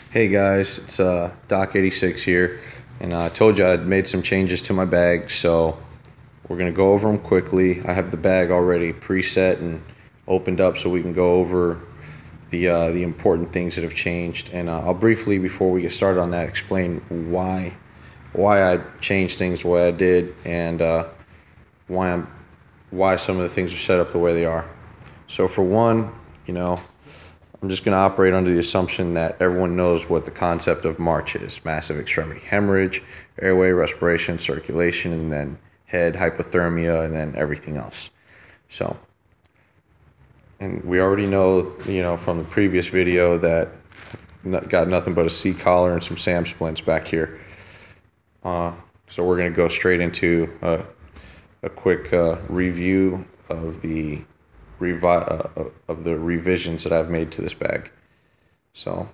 Hey guys, it's Doc86 here, and I told you I'd made some changes to my bag, so we're going to go over them quickly. I have the bag already preset and opened up so we can go over the important things that have changed, and I'll briefly, before we get started on that, explain why I changed things the way I did, and why some of the things are set up the way they are. So for one, I'm just going to operate under the assumption that everyone knows what the concept of MARCH is: massive extremity hemorrhage, airway, respiration, circulation, and then head, hypothermia, and then everything else. So, and we already know, from the previous video that I've got nothing but a C collar and some SAM splints back here. So we're going to go straight into a quick review of the revisions that I've made to this bag. So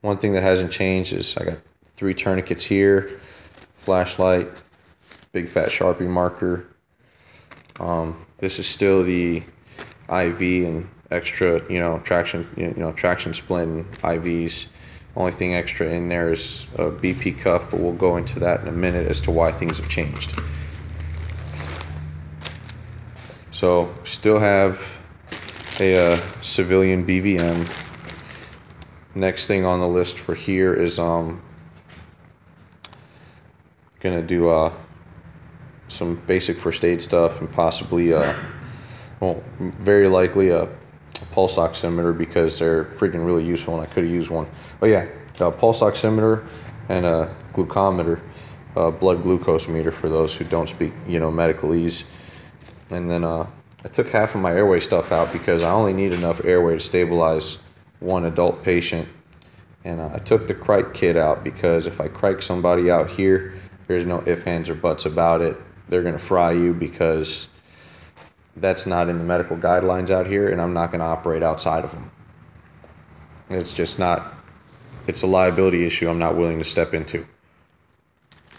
one thing that hasn't changed is I got 3 tourniquets here, flashlight, big fat Sharpie marker. This is still the IV and extra, traction splint and IVs. Only thing extra in there is a BP cuff, but we'll go into that in a minute as to why things have changed. So still have a civilian BVM. Next thing on the list for here is gonna do some basic first aid stuff and possibly very likely a pulse oximeter, because they're freaking really useful and I could have used one. Oh yeah, a pulse oximeter and a glucometer, blood glucose meter for those who don't speak medicalese. And then I took half of my airway stuff out because I only need enough airway to stabilize one adult patient. And I took the crike kit out because if I crike somebody out here, there's no ifs, ands, or buts about it. They're going to fry you, because that's not in the medical guidelines out here, and I'm not going to operate outside of them. It's just not, it's a liability issue I'm not willing to step into.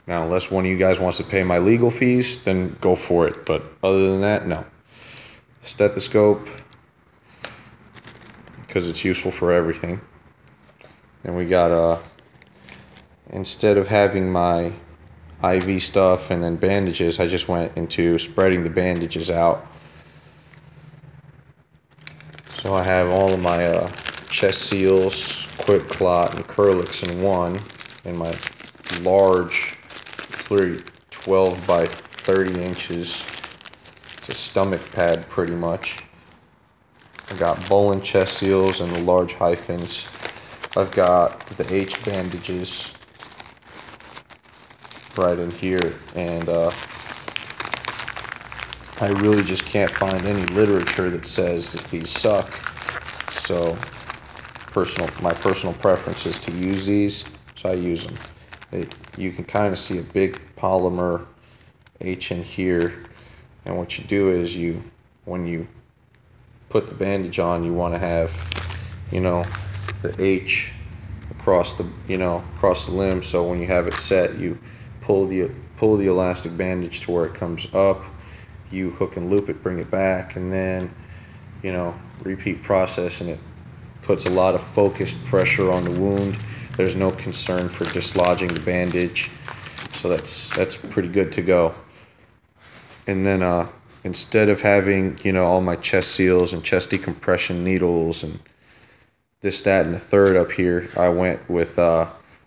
Now, unless one of you guys wants to pay my legal fees, then go for it. But other than that, no. Stethoscope, because it's useful for everything. And we got, instead of having my IV stuff and then bandages, I just went into spreading the bandages out. So I have all of my chest seals, quick clot, and Curlix in one, and my large, it's literally 12 by 30 inches. It's a stomach pad pretty much. I've got Bolin chest seals and the large hyphens. I've got the H bandages right in here, and I really just can't find any literature that says that these suck. So my personal preference is to use these, so I use them. You can kind of see a big polymer H in here, and what you do is when you put the bandage on, you want to have the H across the across the limb. So when you have it set, you pull the elastic bandage to where it comes up, you hook and loop it, bring it back, and then repeat process, and it puts a lot of focused pressure on the wound. There's no concern for dislodging the bandage, so that's pretty good to go. And then instead of having all my chest seals and chest decompression needles and this, that, and the third up here, I went with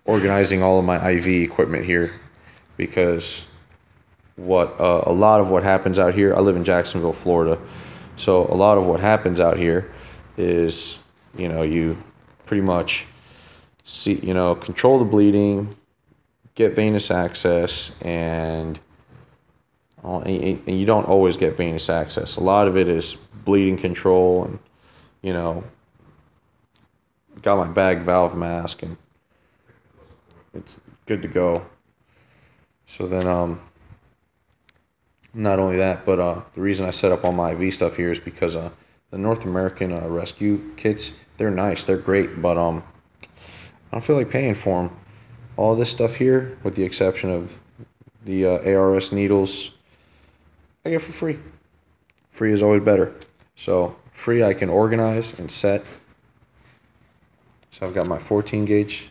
organizing all of my IV equipment here, because a lot of what happens out here, I live in Jacksonville, Florida, so a lot of what happens out here is you pretty much see control the bleeding, get venous access, and you don't always get venous access. A lot of it is bleeding control, and got my bag valve mask, and it's good to go. So then not only that, but the reason I set up all my IV stuff here is because the North American rescue kits, they're nice, they're great, but I don't feel like paying for them. All this stuff here, with the exception of the ARS needles, I get for free. Free is always better. So free I can organize and set. So I've got my 14 gauge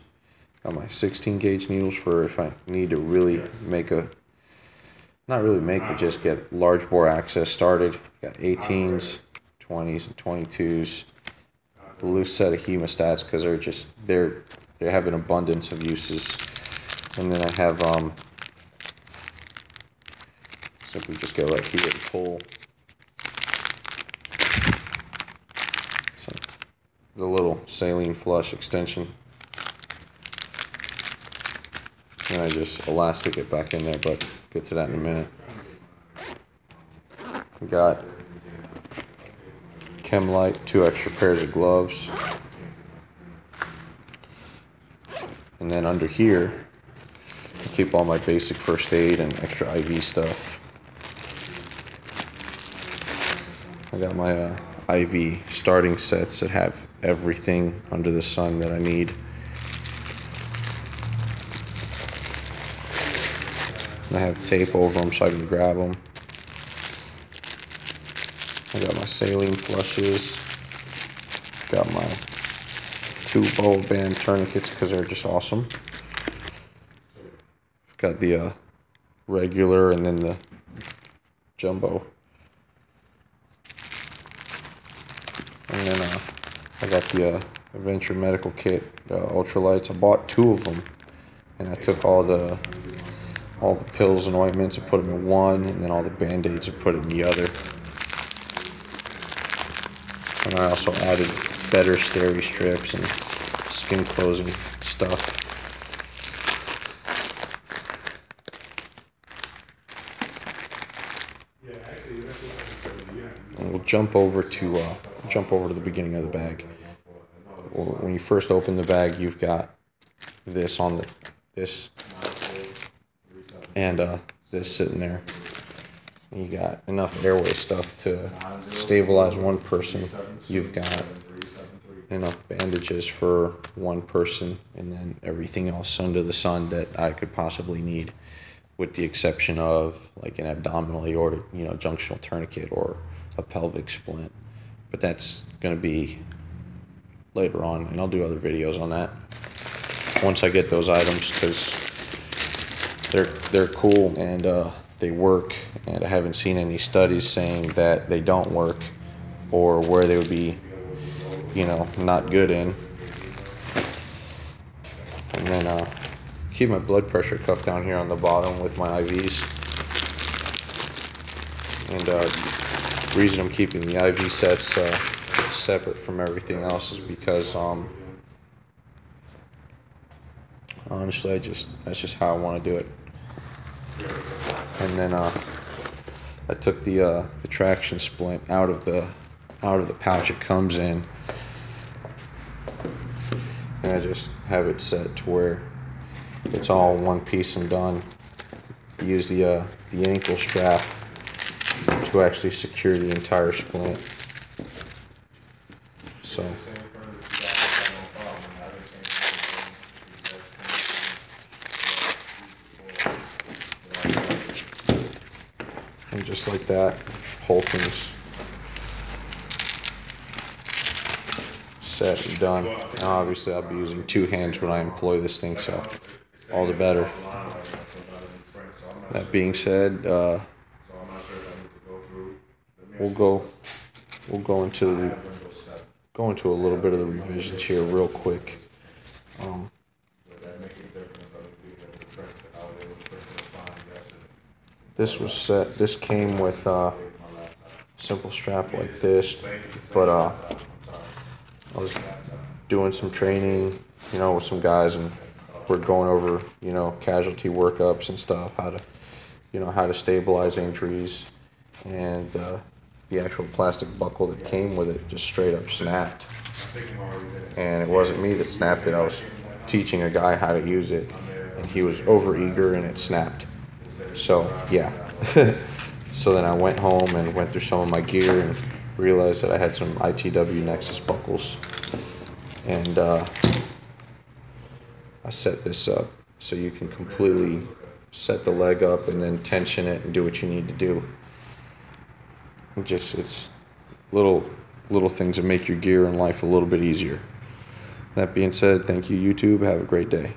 Got my 16 gauge needles for if I need to really make not really make, but just get large bore access started. Got 18s, 20s, and 22s. A loose set of hemostats because they have an abundance of uses. And then I have simply just go right here and pull the little saline flush extension. And I just elastic it back in there, but get to that in a minute. Got Chemlite, 2 extra pairs of gloves. And then under here, I keep all my basic first aid and extra IV stuff. I got my IV starting sets that have everything under the sun that I need. And I have tape over them so I can grab them. I got my saline flushes. Got my 2 bow band tourniquets because they're just awesome. Got the regular and then the jumbo. And then I got the Adventure Medical Kit, ultralights. I bought 2 of them, and I took all the pills and ointments and put them in one, and then all the Band-Aids and put it in the other. And I also added better steri strips and skin closing stuff. And we'll jump over to the beginning of the bag. When you first open the bag, you've got this on this and this sitting there. You got enough airway stuff to stabilize one person. You've got enough bandages for one person, and then everything else under the sun that I could possibly need, with the exception of like an abdominal aortic, junctional tourniquet or a pelvic splint. But that's going to be later on, and I'll do other videos on that once I get those items, because they're cool and they work, and I haven't seen any studies saying that they don't work or where they would be, not good in. And then keep my blood pressure cuff down here on the bottom with my IVs. And the reason I'm keeping the IV sets separate from everything else is because honestly, that's just how I want to do it. And then I took the traction splint out of the pouch it comes in, and I just have it set to where it's all in one piece and done. Use the ankle strap to actually secure the entire splint. So. And just like that, whole thing's set and done. Now obviously I'll be using 2 hands when I employ this thing, so all the better. That being said, we'll go into a little bit of the revisions here real quick. This came with a simple strap like this, but I was doing some training, with some guys, and we're going over, casualty workups and stuff, how to stabilize injuries, and the actual plastic buckle that came with it just straight up snapped. And it wasn't me that snapped it, I was teaching a guy how to use it, and he was over eager and it snapped. So yeah. So then I went home and went through some of my gear and realized that I had some ITW Nexus buckles, and I set this up so you can completely set the leg up and then tension it and do what you need to do. It's little things that make your gear in life a little bit easier. That being said, thank you, YouTube. Have a great day.